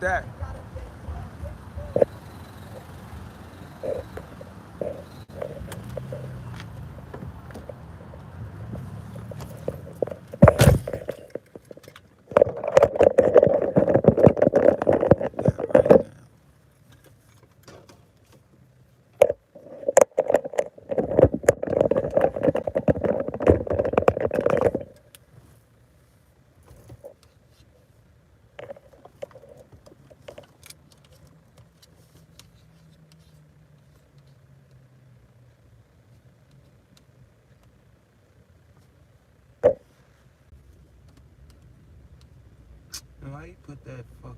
that. And why you put that fucking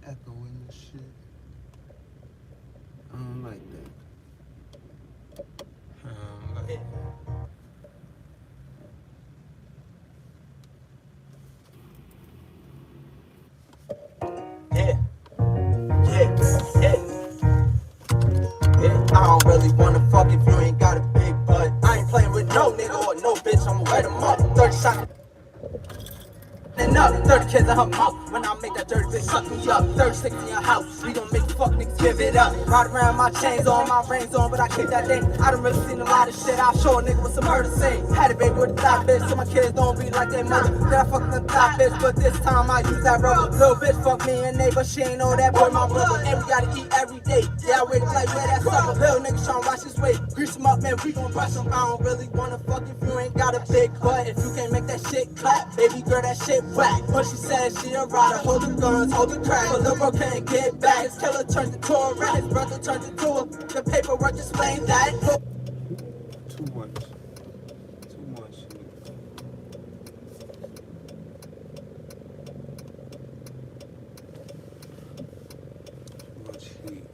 echo in the shit? I don't like that. I don't like that. Yeah, yeah, yeah, yeah. I don't really wanna fuck if you ain't got a big butt. I ain't playing with no nigga or no bitch, I'ma wet 'em up. 30 shots. And up, 30 kids in her mouth. When I make that dirty bitch suck me up. 36 in your house, we gon' make you fuck niggas give it up. Ride around my chains on, my rings on, but I kick that thing. I done really seen a lot of shit. I'll show a nigga with some murder scene. Had a baby with a thot bitch, so my kids don't be like their mother. Then I fuck the thot bitch, but this time I use that rubber. Little bitch fuck me and neighbor, she ain't know that boy my brother. And we gotta eat every day. Yeah, I wake up like where that supper. Little nigga tryna watch his weight. Grease him up, man, we gon' brush him. I don't really wanna fuck if you ain't got a big butt. If you can't make that shit clap, baby girl, that shit whack. But she said she a rider, hold the guns, hold the crack. But little bro can't get back. His killer turns into a rat, his brother turns into a. The paperwork explains that. Too much. Too much shit. Too much heat.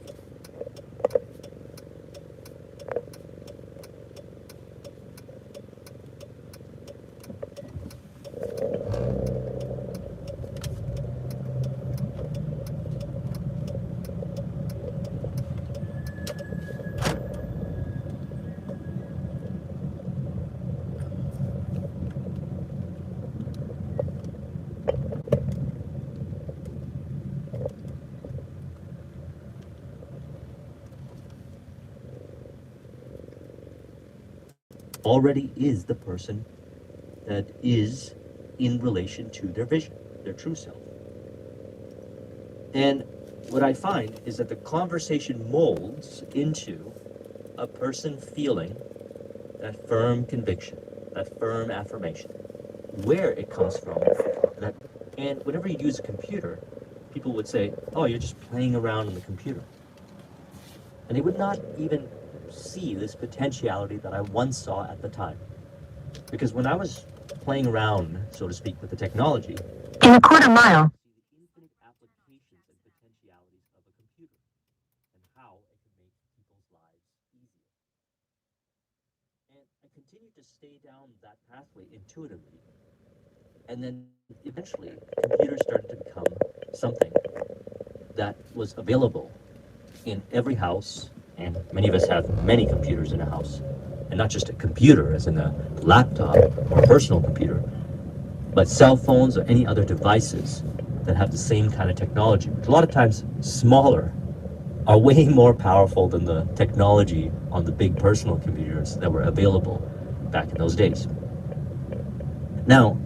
Already is the person that is in relation to their vision, their true self. And what I find is that the conversation molds into a person feeling that firm conviction, that firm affirmation, where it comes from. And whenever you use a computer, people would say, oh, you're just playing around on the computer. And they would not even see this potentiality that I once saw at the time. Because when I was playing around, so to speak, with the technology, in a quarter mile, see the infinite applications and potentialities of a computer and how it can make people's lives easier. And I continued to stay down that pathway intuitively. And then eventually, computers started to become something that was available in every house, and many of us have many computers in a house. And not just a computer, as in a laptop or a personal computer, but cell phones or any other devices that have the same kind of technology, which a lot of times smaller, are way more powerful than the technology on the big personal computers that were available back in those days. Now,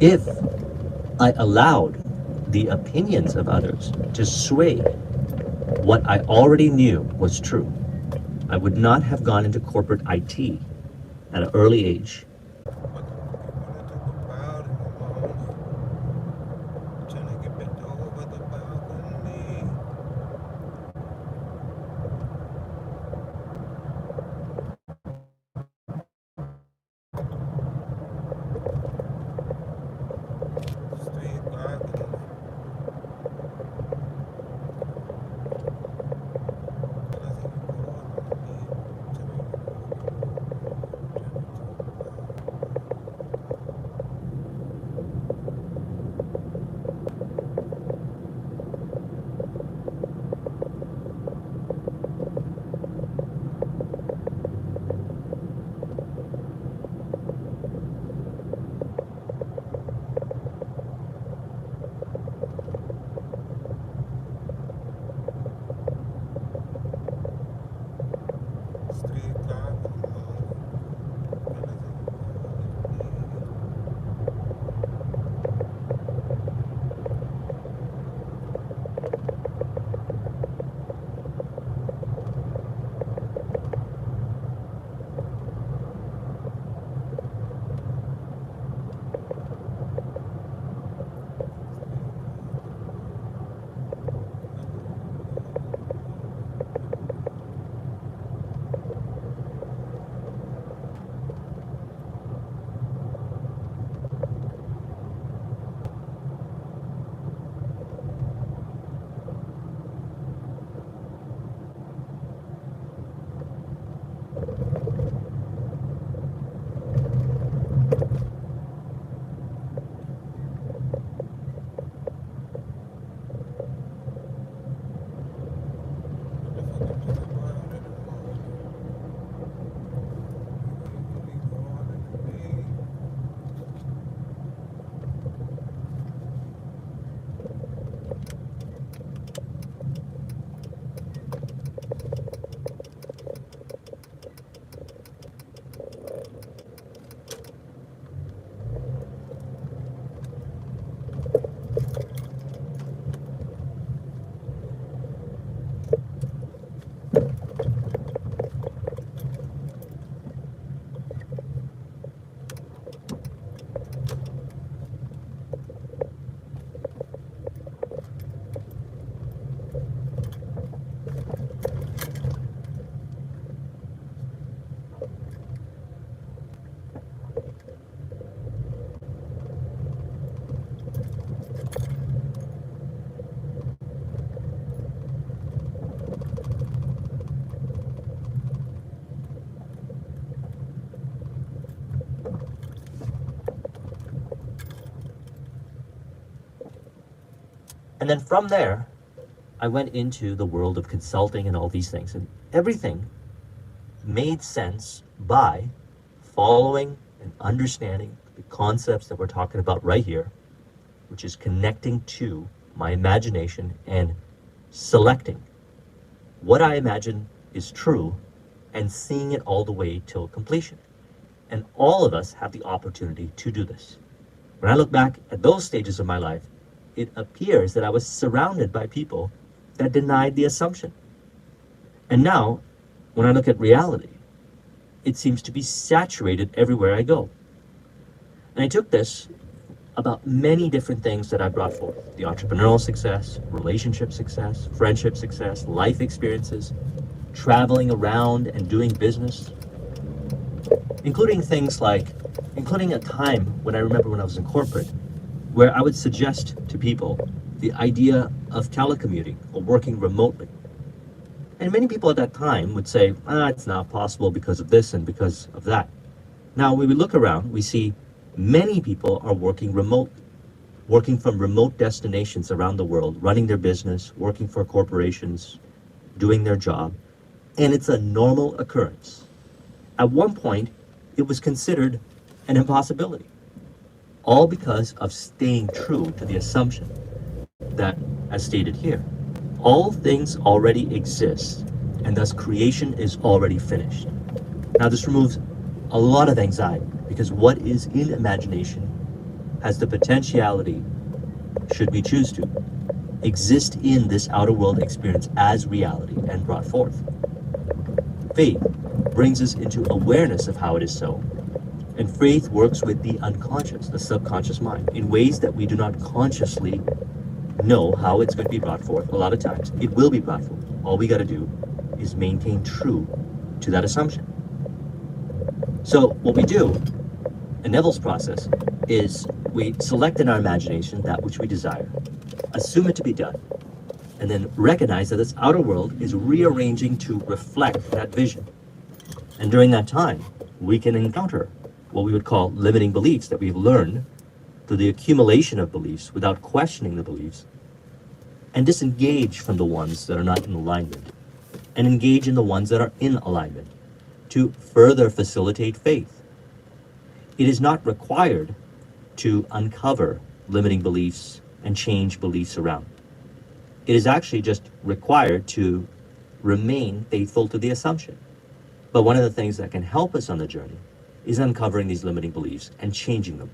if I allowed the opinions of others to sway what I already knew was true, I would not have gone into corporate IT at an early age. Trying to get bent over the balcony. Street balcony. But I think And then from there, I went into the world of consulting and all these things. And everything made sense by following and understanding the concepts that we're talking about right here, which is connecting to my imagination and selecting what I imagine is true and seeing it all the way till completion. And all of us have the opportunity to do this. When I look back at those stages of my life, it appears that I was surrounded by people that denied the assumption. And now, when I look at reality, it seems to be saturated everywhere I go. And I took this about many different things that I brought forth: the entrepreneurial success, relationship success, friendship success, life experiences, traveling around and doing business, including things like, including a time when I remember when I was in corporate, where I would suggest to people the idea of telecommuting or working remotely. And many people at that time would say, it's not possible because of this and because of that. Now, when we look around, we see many people are working remotely, working from remote destinations around the world, running their business, working for corporations, doing their job, and it's a normal occurrence. At one point, it was considered an impossibility, all because of staying true to the assumption that, as stated here, all things already exist, and thus creation is already finished. Now, this removes a lot of anxiety, because what is in imagination has the potentiality, should we choose to, exist in this outer world experience as reality and brought forth. Faith brings us into awareness of how it is so, and faith works with the unconscious, the subconscious mind, in ways that we do not consciously know how it's going to be brought forth. A lot of times it will be brought forth. All we got to do is maintain true to that assumption. So what we do in Neville's process is we select in our imagination that which we desire, assume it to be done, and then recognize that this outer world is rearranging to reflect that vision. And during that time, we can encounter what we would call limiting beliefs that we've learned through the accumulation of beliefs without questioning the beliefs, and disengage from the ones that are not in alignment, and engage in the ones that are in alignment to further facilitate faith. It is not required to uncover limiting beliefs and change beliefs around. It is actually just required to remain faithful to the assumption. But one of the things that can help us on the journey is uncovering these limiting beliefs and changing them.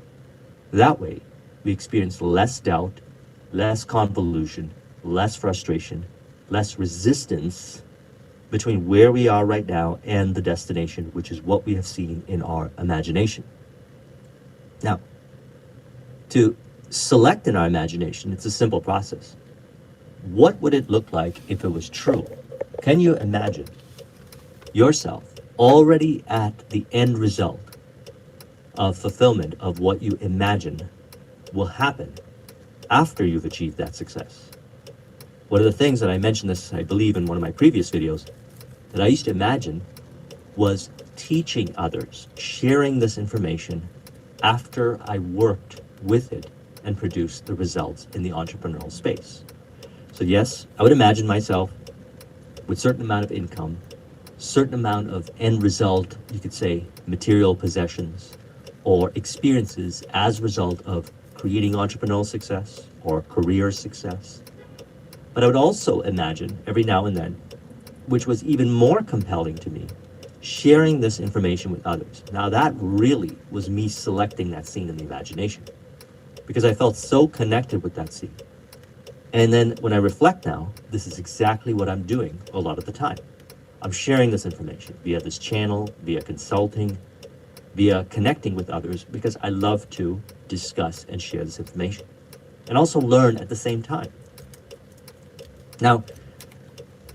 That way, we experience less doubt, less convolution, less frustration, less resistance between where we are right now and the destination, which is what we have seen in our imagination. Now, to select in our imagination, it's a simple process. What would it look like if it was true? Can you imagine yourself already at the end result of fulfillment of what you imagine will happen after you've achieved that success? One of the things that I mentioned this, I believe, in one of my previous videos, that I used to imagine was teaching others, sharing this information after I worked with it and produced the results in the entrepreneurial space. So yes, I would imagine myself with certain amount of income, certain amount of end result, you could say material possessions or experiences as a result of creating entrepreneurial success or career success. But I would also imagine every now and then, which was even more compelling to me, sharing this information with others. Now that really was me selecting that scene in the imagination because I felt so connected with that scene. And then when I reflect now, this is exactly what I'm doing a lot of the time. I'm sharing this information via this channel, via consulting, via connecting with others because I love to discuss and share this information and also learn at the same time. Now,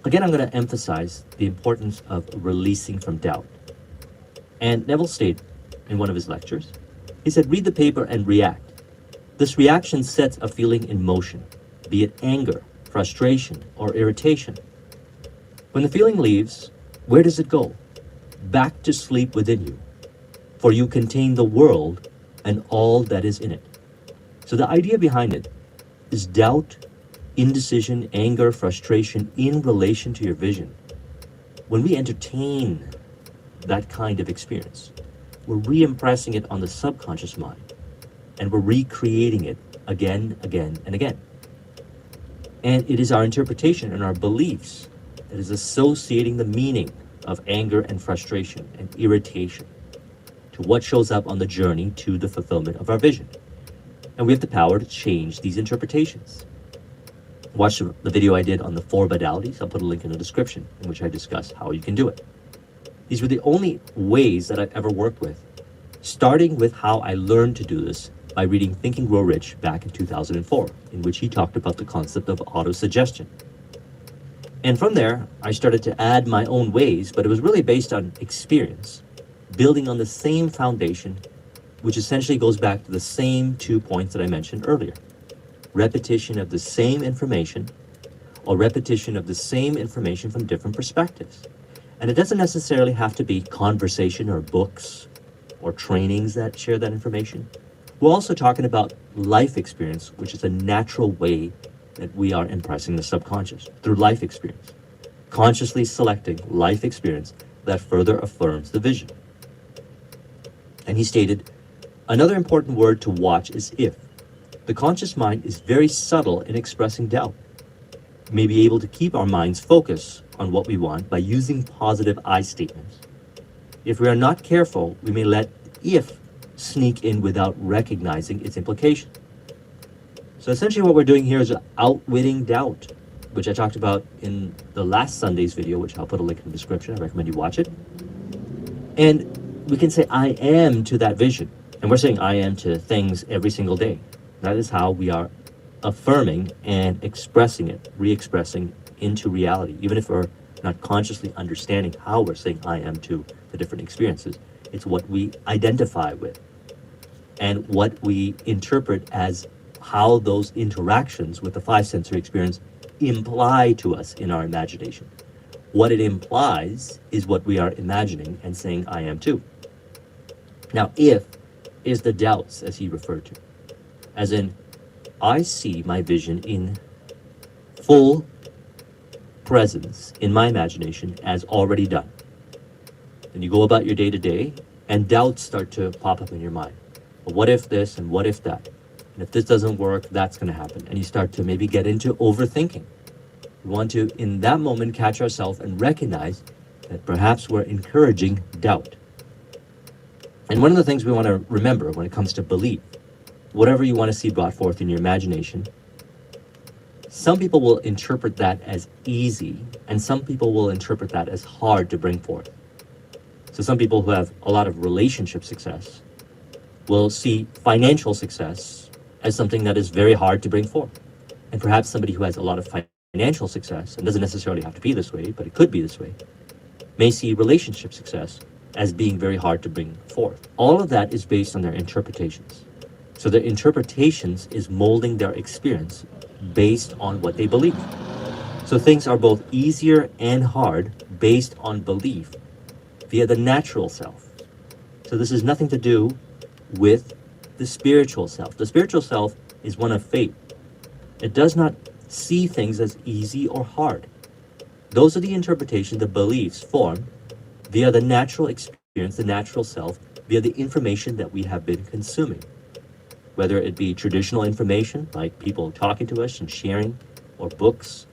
again, I'm going to emphasize the importance of releasing from doubt. And Neville stated in one of his lectures, he said, read the paper and react. This reaction sets a feeling in motion, be it anger, frustration, or irritation. When the feeling leaves, where does it go? Back to sleep within you, for you contain the world and all that is in it. So the idea behind it is doubt, indecision, anger, frustration in relation to your vision. When we entertain that kind of experience, we're re-impressing it on the subconscious mind, and we're recreating it again, again, and again. And it is our interpretation and our beliefs that is associating the meaning of anger and frustration and irritation to what shows up on the journey to the fulfillment of our vision. And we have the power to change these interpretations. Watch the video I did on the 4 modalities. I'll put a link in the description in which I discuss how you can do it. These were the only ways that I've ever worked with, starting with how I learned to do this by reading Think and Grow Rich back in 2004, in which he talked about the concept of autosuggestion. And from there, I started to add my own ways, but it was really based on experience, building on the same foundation, which essentially goes back to the same 2 points that I mentioned earlier. Repetition of the same information or repetition of the same information from different perspectives. And it doesn't necessarily have to be conversation or books or trainings that share that information. We're also talking about life experience, which is a natural way that we are impressing the subconscious through life experience, consciously selecting life experience that further affirms the vision. And he stated, another important word to watch is if. The conscious mind is very subtle in expressing doubt. We may be able to keep our minds focused on what we want by using positive I statements. If we are not careful, we may let if sneak in without recognizing its implication. So essentially what we're doing here is outwitting doubt, which I talked about in the last Sunday's video, which I'll put a link in the description. I recommend you watch it. And we can say I am to that vision. And we're saying I am to things every single day. That is how we are affirming and expressing it, re-expressing into reality. Even if we're not consciously understanding how we're saying I am to the different experiences, it's what we identify with and what we interpret as how those interactions with the 5 sensory experience imply to us in our imagination. What it implies is what we are imagining and saying I am to. Now, if is the doubts, as he referred to. As in, I see my vision in full presence in my imagination as already done. Then you go about your day to day and doubts start to pop up in your mind. Well, what if this and what if that? And if this doesn't work, that's going to happen. And you start to maybe get into overthinking. We want to, in that moment, catch ourselves and recognize that perhaps we're encouraging doubt. And one of the things we want to remember when it comes to belief, whatever you want to see brought forth in your imagination, some people will interpret that as easy, and some people will interpret that as hard to bring forth. So some people who have a lot of relationship success will see financial success as something that is very hard to bring forth. And perhaps somebody who has a lot of financial success, and doesn't necessarily have to be this way, but it could be this way, may see relationship success as being very hard to bring forth. All of that is based on their interpretations. So their interpretations is molding their experience based on what they believe. So things are both easier and hard based on belief via the natural self. So this has nothing to do with the spiritual self. The spiritual self is one of faith. It does not see things as easy or hard Those are the interpretations, the beliefs formed via the natural experience, the natural self, via the information that we have been consuming. Whether it be traditional information, like people talking to us and sharing, or books,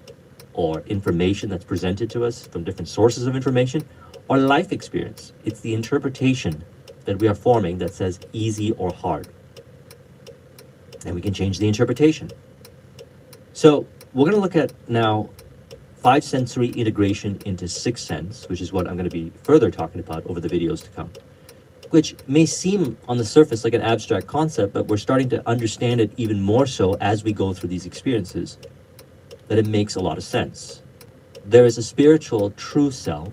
or information that's presented to us from different sources of information, or life experience. It's the interpretation that we are forming that says easy or hard. And we can change the interpretation. So we're going to look at now 5 sensory integration into 6 sense, which is what I'm going to be further talking about over the videos to come, which may seem on the surface like an abstract concept, but we're starting to understand it even more so as we go through these experiences, that it makes a lot of sense. There is a spiritual true self,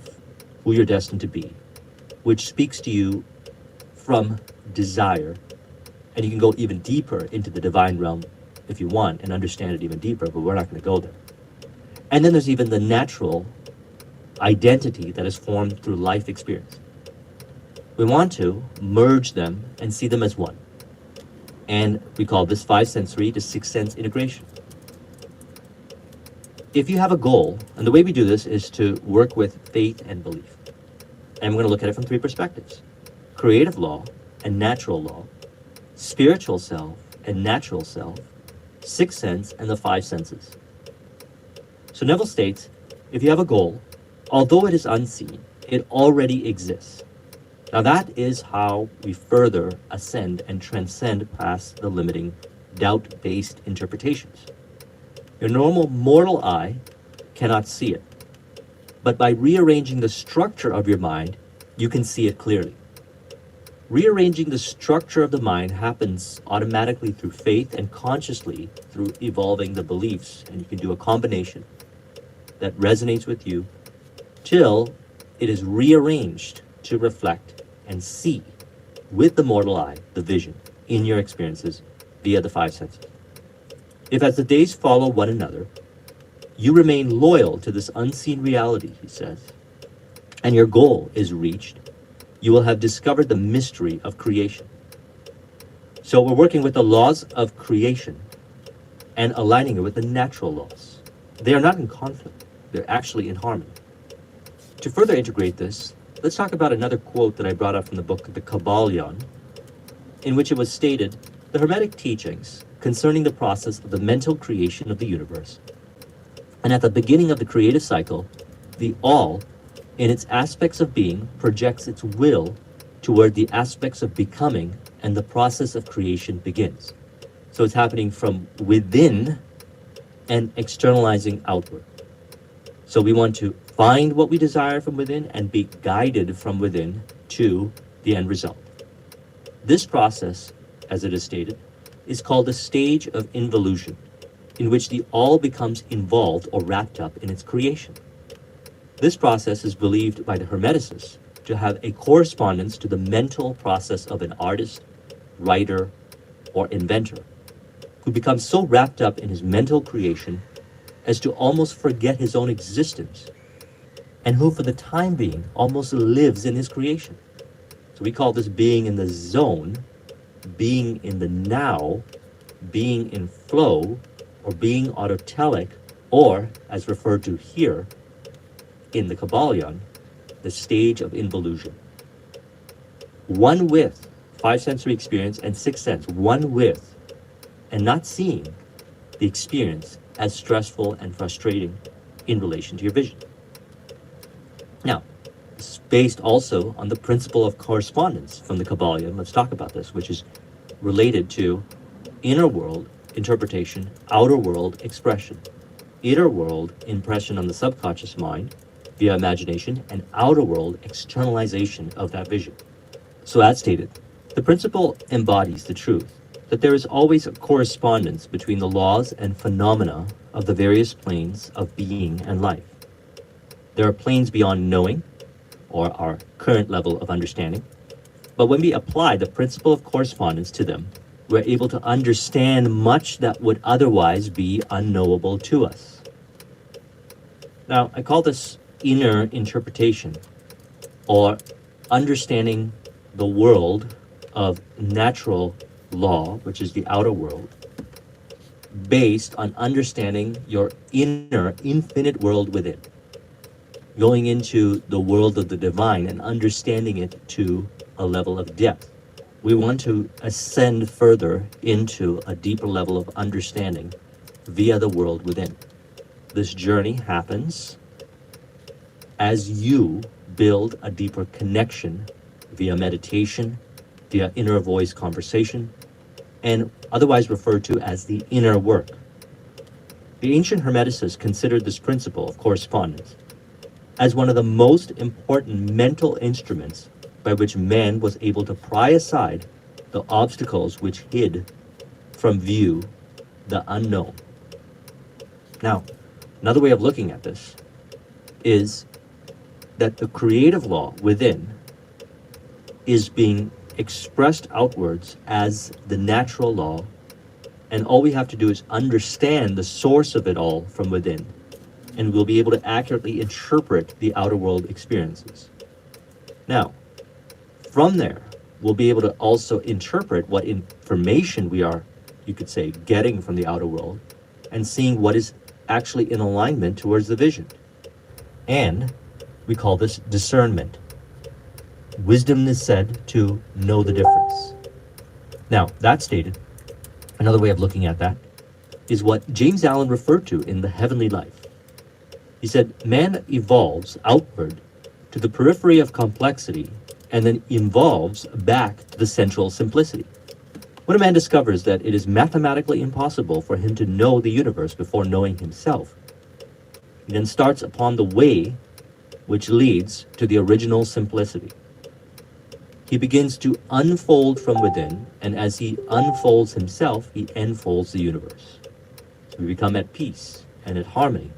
who you're destined to be, which speaks to you from desire, and you can go even deeper into the divine realm if you want and understand it even deeper, but we're not going to go there. And then there's even the natural identity that is formed through life experience. We want to merge them and see them as one. And we call this 5 sensory to 6 sense integration. If you have a goal, and the way we do this is to work with faith and belief. And we're going to look at it from 3 perspectives: creative law and natural law, spiritual self and natural self, 6th sense, and the 5 senses. So Neville states, if you have a goal, although it is unseen, it already exists. Now that is how we further ascend and transcend past the limiting doubt-based interpretations. Your normal mortal eye cannot see it, but by rearranging the structure of your mind, you can see it clearly. Rearranging the structure of the mind happens automatically through faith and consciously through evolving the beliefs, and you can do a combination that resonates with you till it is rearranged to reflect and see with the mortal eye, the vision, in your experiences via the 5 senses. If as the days follow one another, you remain loyal to this unseen reality, he says, and your goal is reached, you will have discovered the mystery of creation. So we're working with the laws of creation and aligning it with the natural laws. They are not in conflict. They're actually in harmony. To further integrate this, let's talk about another quote that I brought up from the book, The Kybalion, in which it was stated, the Hermetic teachings concerning the process of the mental creation of the universe. And at the beginning of the creative cycle, the all, in its aspects of being, projects its will toward the aspects of becoming, and the process of creation begins. So it's happening from within and externalizing outward. So we want to find what we desire from within and be guided from within to the end result. This process, as it is stated, is called a stage of involution, in which the all becomes involved or wrapped up in its creation. This process is believed by the Hermeticists to have a correspondence to the mental process of an artist, writer, or inventor, who becomes so wrapped up in his mental creation as to almost forget his own existence, and who for the time being almost lives in his creation. So we call this being in the zone, being in the now, being in flow, or being autotelic, or, as referred to here in the Kybalion, the stage of involution. One with 5 sensory experience and 6 sense, one with, and not seeing the experience as stressful and frustrating in relation to your vision. Now, this is based also on the principle of correspondence from the Kybalion. Let's talk about this, which is related to inner world interpretation, outer world expression. Inner world impression on the subconscious mind via imagination, and outer world externalization of that vision. So as stated, the principle embodies the truth that there is always a correspondence between the laws and phenomena of the various planes of being and life. There are planes beyond knowing, or our current level of understanding, but when we apply the principle of correspondence to them, we're able to understand much that would otherwise be unknowable to us. Now, I call this inner interpretation, or understanding the world of natural law, which is the outer world, based on understanding your inner infinite world within. going into the world of the divine and understanding it to a level of depth. We want to ascend further into a deeper level of understanding via the world within. This journey happens as you build a deeper connection via meditation, via inner voice conversation, and otherwise referred to as the inner work. The ancient Hermeticists considered this principle of correspondence as one of the most important mental instruments by which man was able to pry aside the obstacles which hid from view the unknown. Now, another way of looking at this is that the creative law within is being expressed outwards as the natural law, and all we have to do is understand the source of it all from within, and we'll be able to accurately interpret the outer world experiences. Now, from there, we'll be able to also interpret what information we are, you could say, getting from the outer world, and seeing what is actually in alignment towards the vision. And we call this discernment. Wisdom is said to know the difference. Now, that stated, another way of looking at that is what James Allen referred to in The Heavenly Life. He said, man evolves outward to the periphery of complexity and then evolves back to the central simplicity. When a man discovers that it is mathematically impossible for him to know the universe before knowing himself, he then starts upon the way which leads to the original simplicity. He begins to unfold from within, and as he unfolds himself, he enfolds the universe. So we become at peace and at harmony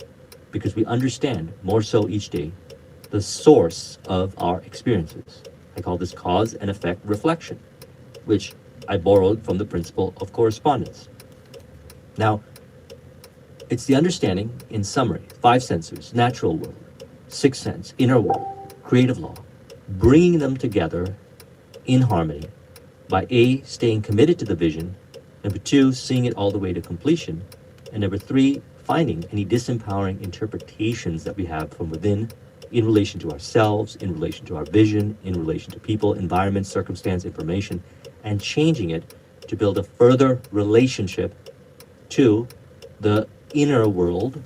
because we understand more so each day the source of our experiences. I call this cause and effect reflection, which I borrowed from the principle of correspondence. Now, it's the understanding, in summary, 5 senses, natural world, 6th sense, inner world, creative law, bringing them together in harmony by A, staying committed to the vision, number 2, seeing it all the way to completion, and number 3, finding any disempowering interpretations that we have from within in relation to ourselves, in relation to our vision, in relation to people, environment, circumstance, information, and changing it to build a further relationship to the inner world,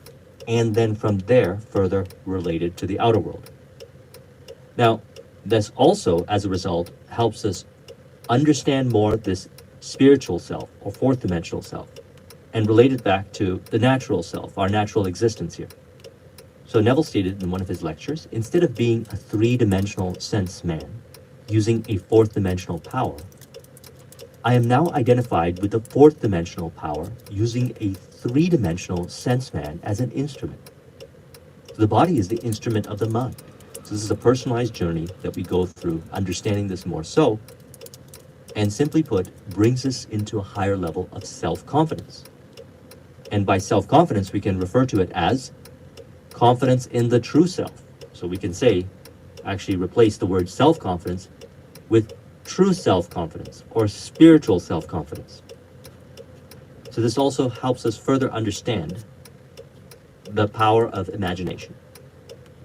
and then from there further related to the outer world. Now, this also, as a result, helps us understand more this spiritual self or fourth dimensional self and relate it back to the natural self, our natural existence here. So Neville stated in one of his lectures, instead of being a 3-dimensional sense man using a 4th dimensional power, I am now identified with the 4th dimensional power using a 3-dimensional sense man as an instrument. So the body is the instrument of the mind. So this is a personalized journey that we go through, understanding this more so, and simply put, brings us into a higher level of self-confidence. And by self-confidence, we can refer to it as confidence in the true self. So we can say, actually replace the word self-confidence with true self-confidence or spiritual self-confidence. So this also helps us further understand the power of imagination,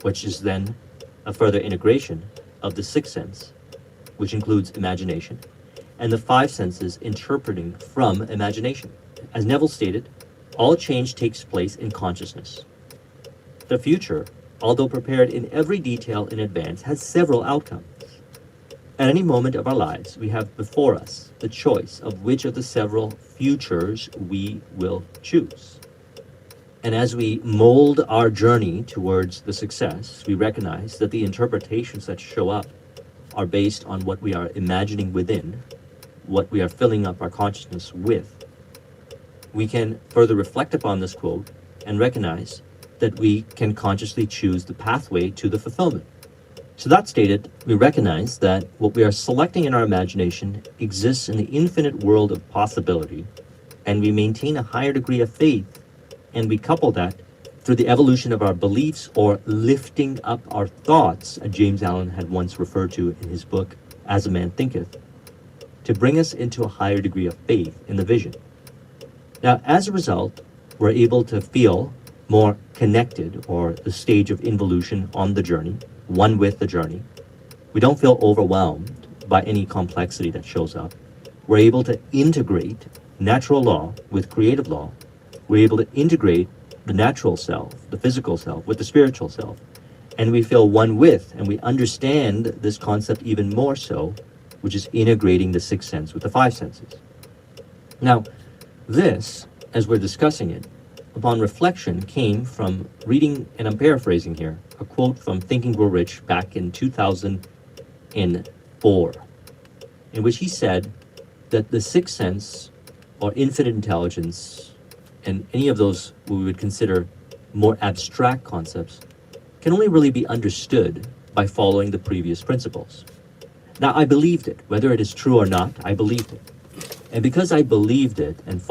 which is then a further integration of the 6th sense, which includes imagination, and the 5 senses interpreting from imagination. As Neville stated, all change takes place in consciousness. The future, although prepared in every detail in advance, has several outcomes. At any moment of our lives, we have before us the choice of which of the several futures we will choose. And as we mold our journey towards the success, we recognize that the interpretations that show up are based on what we are imagining within, what we are filling up our consciousness with. We can further reflect upon this quote and recognize that we can consciously choose the pathway to the fulfillment. So that stated, we recognize that what we are selecting in our imagination exists in the infinite world of possibility, and we maintain a higher degree of faith, and we couple that through the evolution of our beliefs or lifting up our thoughts, as James Allen had once referred to in his book, As a Man Thinketh, to bring us into a higher degree of faith in the vision. Now, as a result, we're able to feel more connected, or the stage of involution on the journey, one with the journey. We don't feel overwhelmed by any complexity that shows up. We're able to integrate natural law with creative law. We're able to integrate the natural self, the physical self, with the spiritual self. And we feel one with, and we understand this concept even more so, which is integrating the sixth sense with the five senses. Now, this, as we're discussing it, upon reflection, came from reading, and I'm paraphrasing here, a quote from Think and Grow Rich back in 2004, in which he said that the sixth sense, or infinite intelligence, and any of those we would consider more abstract concepts, can only really be understood by following the previous principles. Now, I believed it. Whether it is true or not, I believed it. And because I believed it and followed